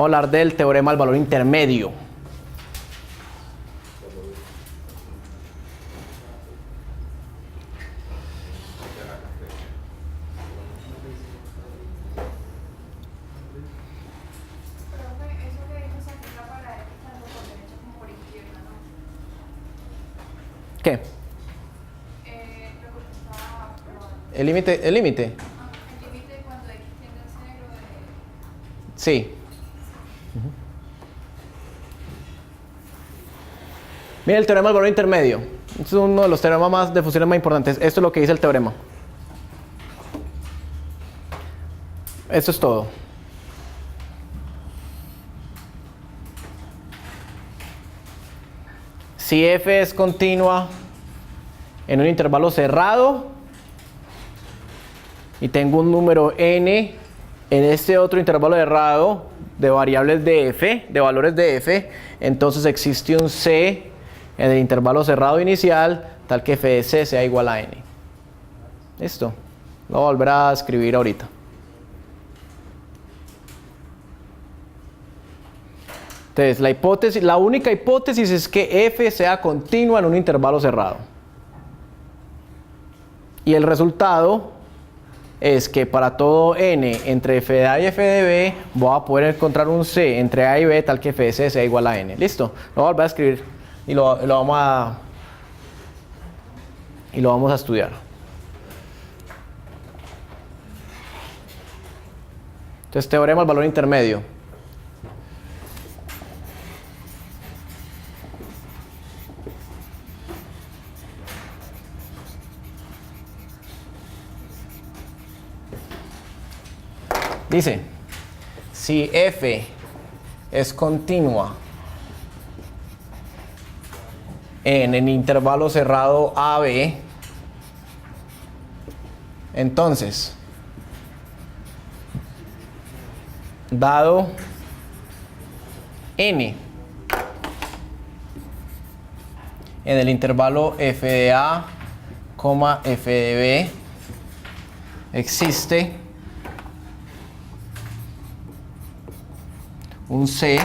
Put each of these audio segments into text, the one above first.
Vamos a hablar del teorema del valor intermedio. ¿Qué? El límite, el límite. El límite cuando x tiende al 0 de... Sí. Mira el teorema del valor intermedio. Es uno de los teoremas de funciones más importantes. Esto es lo que dice el teorema. Esto es todo. Si f es continua en un intervalo cerrado y tengo un número n en este otro intervalo cerrado de variables de f, de valores de f, entonces existe un c en el intervalo cerrado inicial tal que f de c sea igual a n. Listo. Lo voy a volver a escribir ahorita. Entonces, la única hipótesis es que f sea continua en un intervalo cerrado. Y el resultado es que para todo n entre f de a y f de b voy a poder encontrar un c entre a y b tal que f de c sea igual a n. ¿Listo? Lo voy a volver a escribir y lo vamos a estudiar. Entonces, teorema del valor intermedio. Dice, si f es continua en el intervalo cerrado AB, entonces, dado n en el intervalo f de a, f de b, existe un c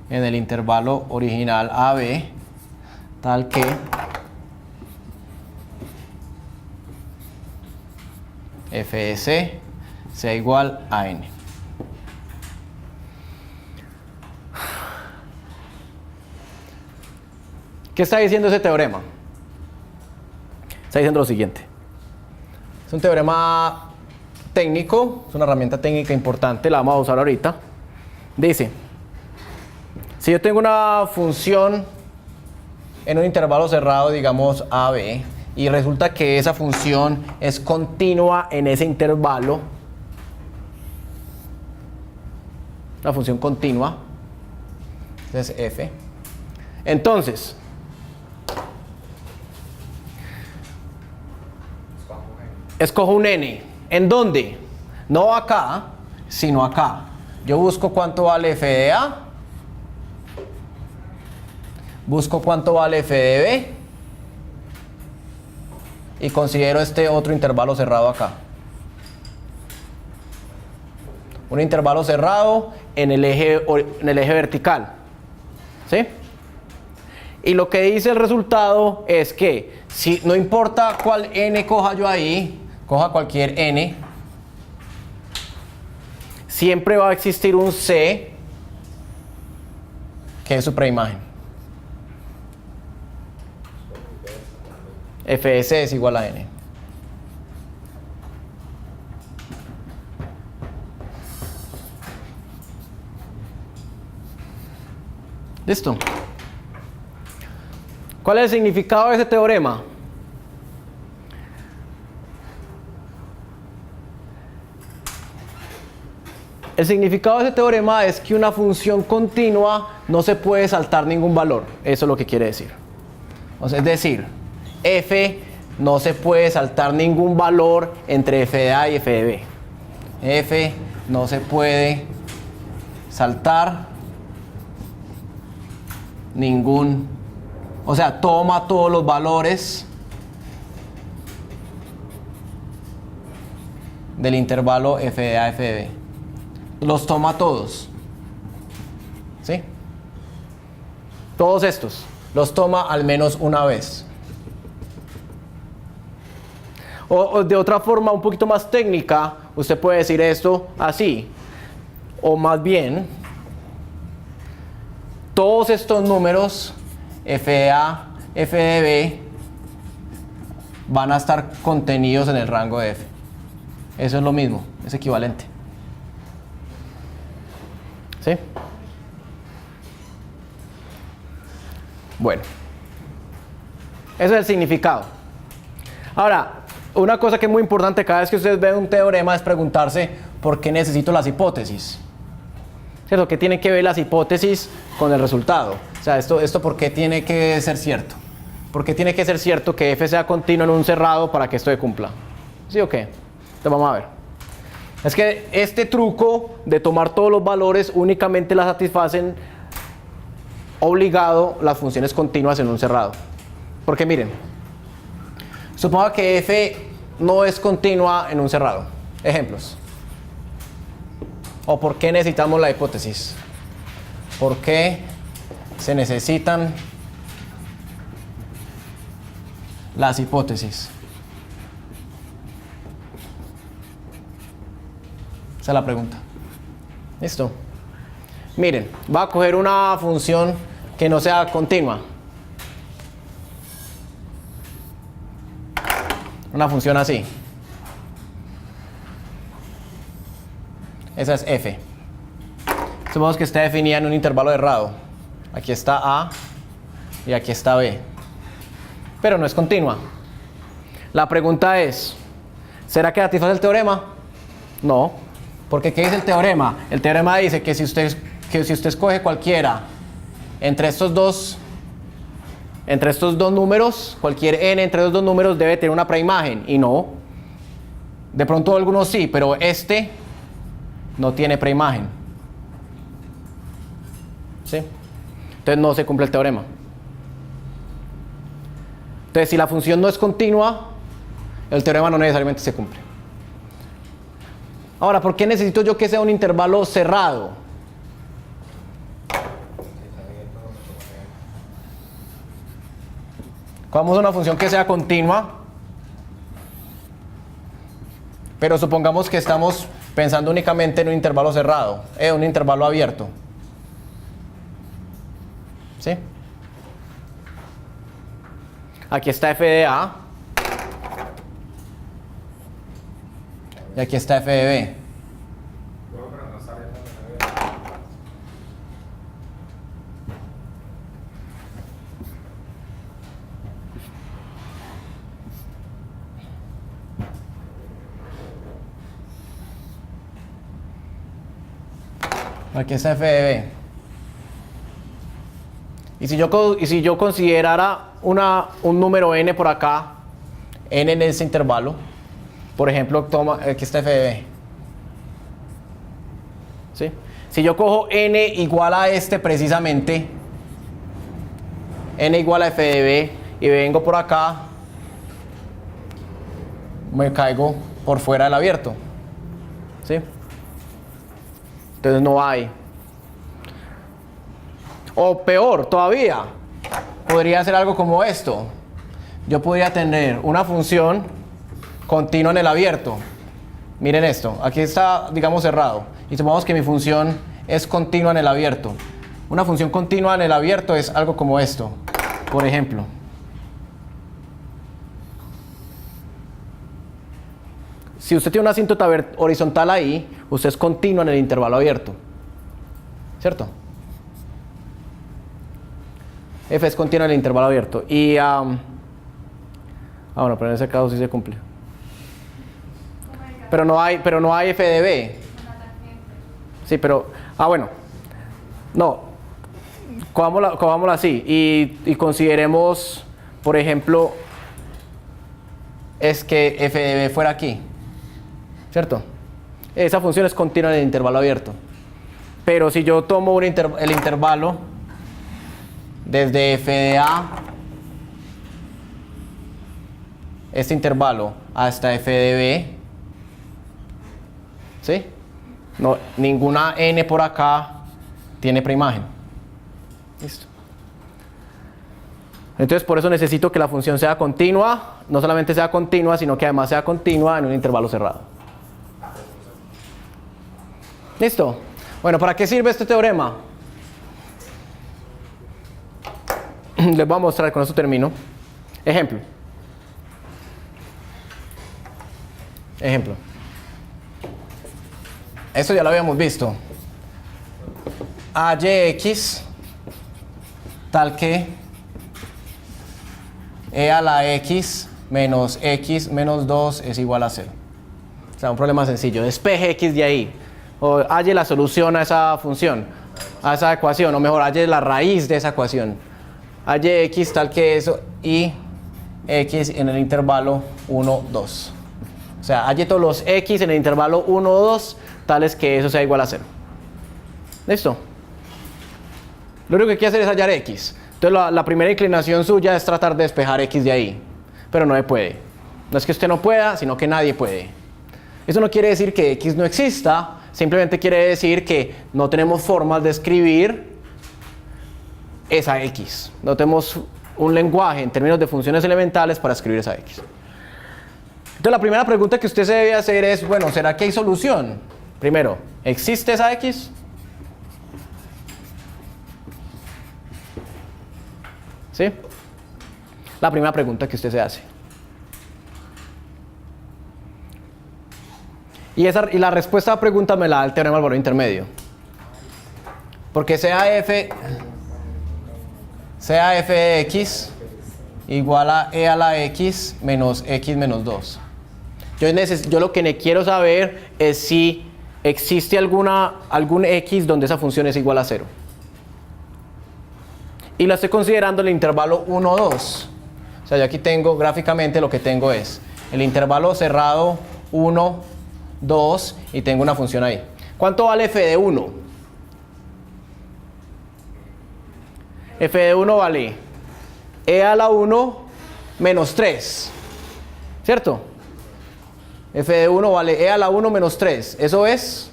en el intervalo original AB tal que f de c sea igual a n. ¿Qué está diciendo ese teorema? Está diciendo lo siguiente. Es un teorema técnico, es una herramienta técnica importante, la vamos a usar ahorita. Dice, si yo tengo una función en un intervalo cerrado, digamos AB, y resulta que esa función es continua en ese intervalo, una función continua, entonces f, entonces, escojo un n. ¿En dónde? No acá, sino acá. Yo busco cuánto vale f de a, busco cuánto vale f de b y considero este otro intervalo cerrado acá. Un intervalo cerrado en el eje vertical. ¿Sí? Y lo que dice el resultado es que si no importa cuál n coja yo ahí, coja cualquier n, siempre va a existir un c que es su preimagen. F de c es igual a n. ¿Listo? ¿Cuál es el significado de ese teorema? El significado de ese teorema es que una función continua no se puede saltar ningún valor. Eso es lo que quiere decir. O sea, es decir, f no se puede saltar ningún valor entre f de a y f de b. F no se puede saltar ningún, o sea, toma todos los valores del intervalo f de a, f de b. los toma todos. ¿Sí? Todos estos los toma al menos una vez. O de otra forma un poquito más técnica, usted puede decir esto así. O más bien, todos estos números, f de A, f de B, van a estar contenidos en el rango de f. Eso es lo mismo, es equivalente. ¿Sí? Bueno, ese es el significado. Ahora, una cosa que es muy importante cada vez que ustedes ven un teorema es preguntarse ¿por qué necesito las hipótesis? ¿Cierto? ¿Qué tiene que ver las hipótesis con el resultado? O sea, esto ¿por qué tiene que ser cierto? ¿Por qué tiene que ser cierto que f sea continuo en un cerrado para que esto se cumpla? ¿Sí o qué? Entonces vamos a ver. Es que este truco de tomar todos los valores únicamente la satisfacen obligado las funciones continuas en un cerrado. Porque miren, suponga que f no es continua en un cerrado. Ejemplos. ¿O por qué necesitamos la hipótesis? ¿Por qué se necesitan las hipótesis? Esa es la pregunta. ¿Listo? Miren, va a coger una función que no sea continua. Una función así. Esa es f. Supongamos que está definida en un intervalo errado. Aquí está A y aquí está B. Pero no es continua. La pregunta es, ¿será que satisface el teorema? No. Porque ¿qué dice el teorema? El teorema dice que si usted escoge cualquiera entre estos dos números, cualquier n entre los dos números debe tener una preimagen. Y no. De pronto algunos sí, pero este no tiene preimagen. ¿Sí? Entonces no se cumple el teorema. Entonces si la función no es continua, el teorema no necesariamente se cumple. Ahora, ¿por qué necesito yo que sea un intervalo cerrado? Cogamos una función que sea continua, pero supongamos que estamos pensando únicamente en un intervalo cerrado, un intervalo abierto. ¿Sí? Aquí está f de A y aquí está f de B. Aquí está f de B. Y si yo considerara un número n por acá, n en ese intervalo, por ejemplo, aquí está f de B. ¿Sí? Si yo cojo n igual a este precisamente, n igual a f de B, y vengo por acá, me caigo por fuera del abierto. ¿Sí? Entonces no hay. O peor todavía, podría ser algo como esto. Yo podría tener una función continua en el abierto. Miren esto, aquí está, digamos, cerrado. Y supongamos que mi función es continua en el abierto. Una función continua en el abierto es algo como esto, por ejemplo. Si usted tiene una asíntota horizontal ahí, usted es continua en el intervalo abierto. ¿Cierto? F es continua en el intervalo abierto. Y, bueno, pero en ese caso sí se cumple. Pero no hay f de B. Sí, pero, bueno. No. Cojámosla así. Y consideremos, por ejemplo, es que f de B fuera aquí. ¿Cierto? Esa función es continua en el intervalo abierto. Pero si yo tomo el intervalo desde f de A, este intervalo, hasta f de B, ¿sí? No, ninguna n por acá tiene preimagen. Listo. Entonces por eso necesito que la función sea continua, no solamente sea continua, sino que además sea continua en un intervalo cerrado. ¿Listo? Bueno, ¿para qué sirve este teorema? Les voy a mostrar, con esto termino. Ejemplo. Esto ya lo habíamos visto. A y x tal que e a la x menos 2 es igual a 0. O sea, un problema sencillo. Despeje x de ahí. O halle la solución a esa función, a esa ecuación, o mejor, halle la raíz de esa ecuación. Halle x tal que eso y x en el intervalo 1, 2. O sea, halle todos los x en el intervalo 1, 2, tales que eso sea igual a 0. ¿Listo? Lo único que hay que hacer es hallar x. Entonces la primera inclinación suya es tratar de despejar x de ahí. Pero no se puede. No es que usted no pueda, sino que nadie puede. Eso no quiere decir que x no exista. Simplemente quiere decir que no tenemos formas de escribir esa x. No tenemos un lenguaje en términos de funciones elementales para escribir esa x. Entonces la primera pregunta que usted se debe hacer es, bueno, ¿será que hay solución? Primero, ¿existe esa x? ¿Sí? La primera pregunta que usted se hace. Y la respuesta a la pregunta me la da el teorema del valor intermedio. Porque sea f de x igual a e a la x menos 2. Yo lo que quiero saber es si existe algún x donde esa función es igual a 0. Y la estoy considerando el intervalo 1, 2. O sea, yo aquí tengo, gráficamente lo que tengo es el intervalo cerrado 1, 2 y tengo una función ahí. ¿Cuánto vale f de 1? F de 1 vale e a la 1 menos 3. ¿Cierto? F de 1 vale e a la 1 menos 3. Eso es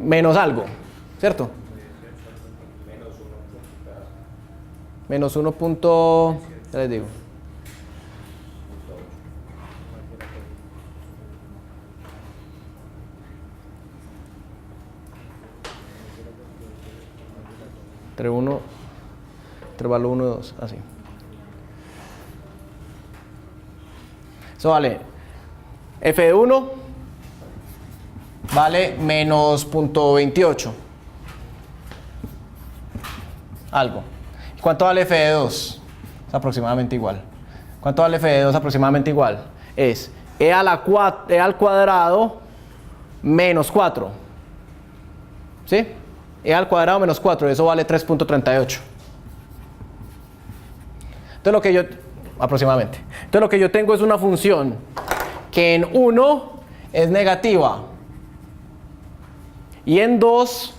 menos algo. ¿Cierto? Menos 1 punto, ya les digo. Intervalo 1, 2, así. Eso vale, f de 1 vale menos 0.28. Algo. ¿Cuánto vale f de 2? Es aproximadamente igual. ¿Cuánto vale f de 2? Aproximadamente igual. Es e al cuadrado menos 4. ¿Sí? E al cuadrado menos 4, eso vale 3.38. Entonces aproximadamente. Entonces lo que yo tengo es una función que en 1 es negativa y en 2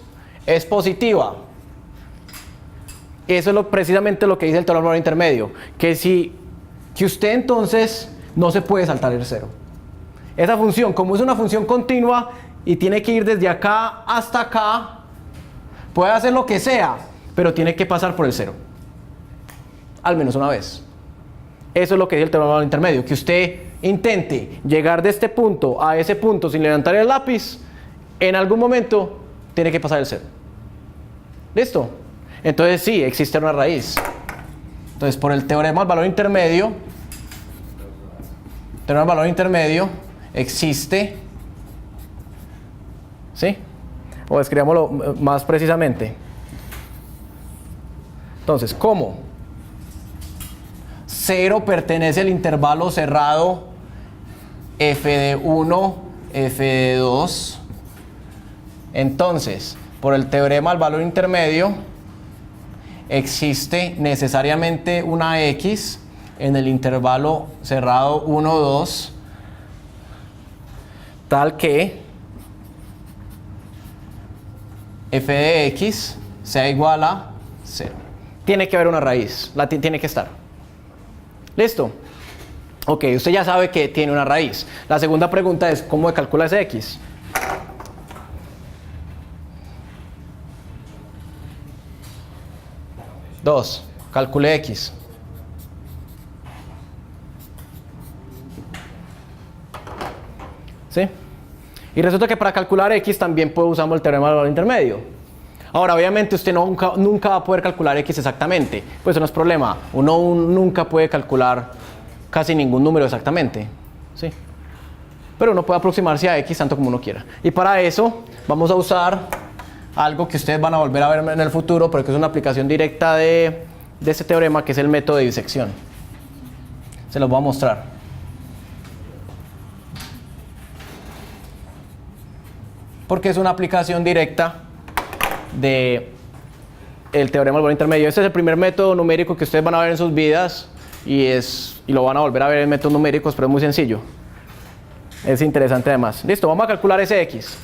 es positiva. Eso es precisamente lo que dice el teorema del valor intermedio, que usted entonces no se puede saltar el 0. Esa función, como es una función continua y tiene que ir desde acá hasta acá, puede hacer lo que sea, pero tiene que pasar por el 0. Al menos una vez. Eso es lo que dice el teorema del valor intermedio, que usted intente llegar de este punto a ese punto sin levantar el lápiz, en algún momento tiene que pasar el 0. ¿Listo? Entonces sí, existe una raíz. Entonces por el teorema del valor intermedio, existe, ¿sí? O escribámoslo más precisamente. Entonces, ¿cómo? 0 pertenece al intervalo cerrado f de 1, f de 2. Entonces, por el teorema del valor intermedio, existe necesariamente una x en el intervalo cerrado 1, 2, tal que f de x sea igual a 0. Tiene que haber una raíz, tiene que estar. ¿Listo? Ok, usted ya sabe que tiene una raíz. La segunda pregunta es, ¿cómo se calcula ese x? Dos, calcule x. ¿Sí? Y resulta que para calcular x también usamos el teorema del valor intermedio. Ahora, obviamente usted nunca va a poder calcular x exactamente, pues eso no es problema. Uno nunca puede calcular casi ningún número exactamente, ¿sí? Pero uno puede aproximarse a x tanto como uno quiera. Y para eso vamos a usar algo que ustedes van a volver a ver en el futuro, pero que es una aplicación directa de este teorema, que es el método de disección. Se los voy a mostrar. Porque es una aplicación directa de el teorema del valor intermedio. Este es el primer método numérico que ustedes van a ver en sus vidas y lo van a volver a ver en métodos numéricos, pero es muy sencillo. Es interesante además. Listo, vamos a calcular ese x.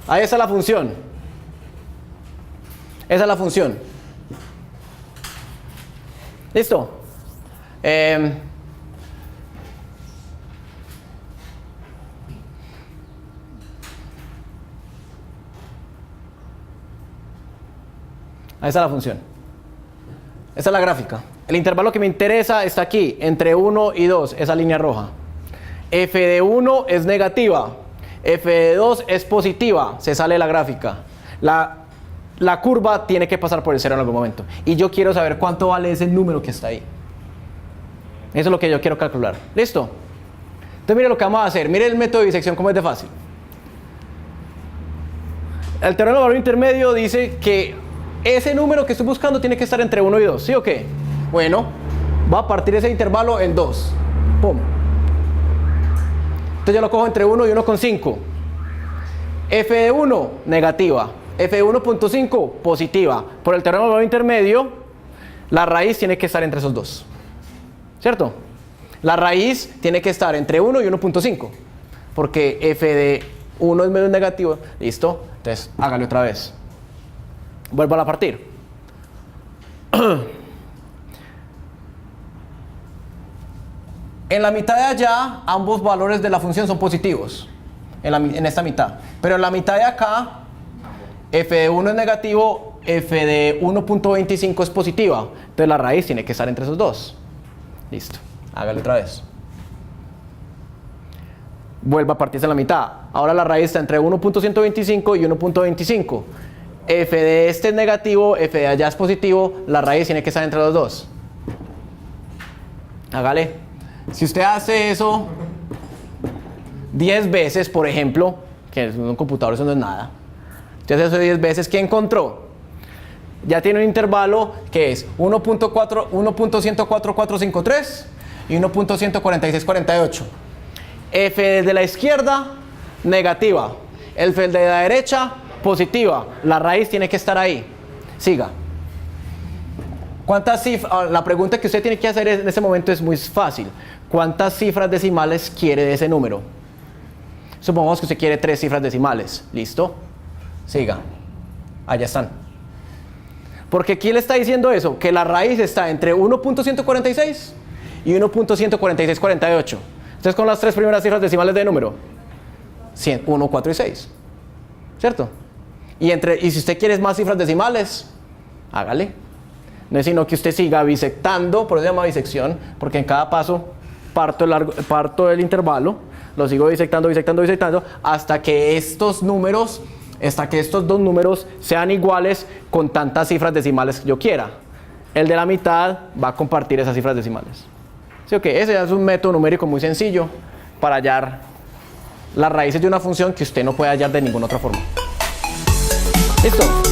Ahí está la función. Esa es la función. ¿Listo? Ahí está la función. Esta es la gráfica. El intervalo que me interesa está aquí, entre 1 y 2, esa línea roja. F de 1 es negativa, F de 2 es positiva, se sale de la gráfica. La curva tiene que pasar por el 0 en algún momento. Y yo quiero saber cuánto vale ese número que está ahí. Eso es lo que yo quiero calcular. ¿Listo? Entonces mire lo que vamos a hacer. Mire el método de disección cómo es de fácil. El teorema del valor intermedio dice que ese número que estoy buscando tiene que estar entre 1 y 2. ¿Sí o qué? Bueno, va a partir ese intervalo en 2. ¡Pum! Entonces yo lo cojo entre 1 y 1,5. F de 1, negativa. F de 1.5, positiva. Por el teorema del valor intermedio, la raíz tiene que estar entre esos dos. ¿Cierto? La raíz tiene que estar entre 1 y 1.5. Porque F de 1 es menos negativo. ¿Listo? Entonces, hágale otra vez. Vuelvo a partir. En la mitad de allá, ambos valores de la función son positivos. En esta mitad. Pero en la mitad de acá, F de 1 es negativo, F de 1.25 es positiva. Entonces la raíz tiene que estar entre esos dos. Listo. Hágale otra vez. Vuelva a partirse en la mitad. Ahora la raíz está entre 1.125 y 1.25. F de este es negativo, F de allá es positivo. La raíz tiene que estar entre los dos. Hágale. Si usted hace eso 10 veces, por ejemplo, que en un computador eso no es nada. Usted hace eso 10 veces, ¿qué encontró? Ya tiene un intervalo que es 1.14453 y 1.14648. F de la izquierda, negativa. F de la derecha, positiva. La raíz tiene que estar ahí. Siga. ¿Cuántas cifras? La pregunta que usted tiene que hacer en ese momento es muy fácil. ¿Cuántas cifras decimales quiere de ese número? Supongamos que usted quiere 3 cifras decimales. ¿Listo? Siga. Allá están. Porque ¿quién le está diciendo eso? Que la raíz está entre 1.146 y 1.14648. Entonces con las 3 primeras cifras decimales de número, 1, 4 y 6. ¿Cierto? Y si usted quiere más cifras decimales, hágale. No es sino que usted siga bisectando, por eso se llama bisección, porque en cada paso parto el intervalo, lo sigo bisectando, hasta que estos números, estos dos números sean iguales con tantas cifras decimales que yo quiera. El de la mitad va a compartir esas cifras decimales. ¿Sí o qué? Ese es un método numérico muy sencillo para hallar las raíces de una función que usted no puede hallar de ninguna otra forma. ¿Listo?